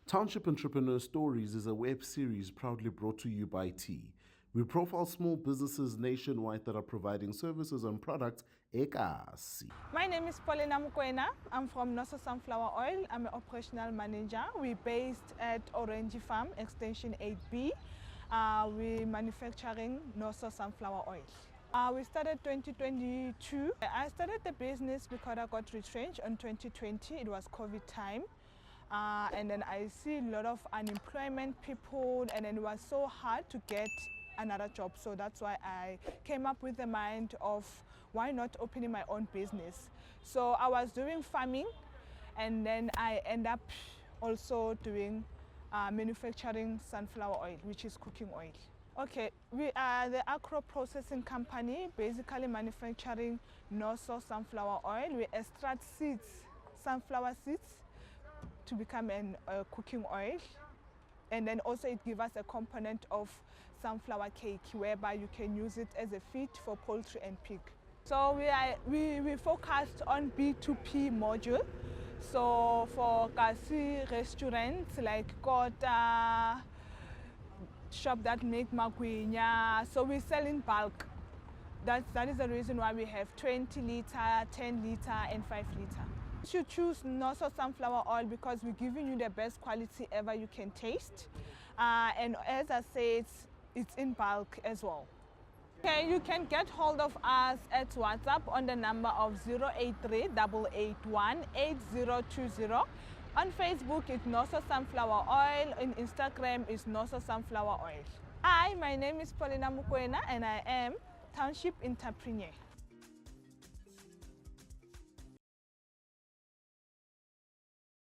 Township Entrepreneurs Stories is a web series proudly brought to you by T. We profile small businesses nationwide that are providing services and products ekasi. My name is Paulina Mokoena. I'm from Nosso Sunflower Oil. I'm an operational manager. We're based at Orange Farm, Extension 8B. We're manufacturing Nosso Sunflower Oil. We started 2022. I started the business because I got retrenched in 2020. It was COVID time. And then I see a lot of unemployment people, and then it was so hard to get another job. So that's why I came up with the mind of why not opening my own business. So I was doing farming, and then I end up also doing manufacturing sunflower oil, which is cooking oil. Okay, we are the agro processing company, basically manufacturing Nosso sunflower oil. We extract seeds, sunflower seeds, to become a cooking oil, and then also it gives us a component of sunflower cake whereby you can use it as a feed for poultry and pig. So we focused on B2P module. So for kasi restaurants like Kota, shop that make Mokoena, so we sell in bulk. That is the reason why we have 20 liter, 10 liter and 5 liter. You should choose Nosso sunflower oil because we're giving you the best quality ever you can taste. And as I said, it's in bulk as well. Okay, you can get hold of us at WhatsApp on the number of 083-881-8020. On Facebook, it's Nosso Sunflower Oil. On Instagram, it's Nosso Sunflower Oil. Hi, my name is Paulina Mokoena and I am Township Entrepreneur.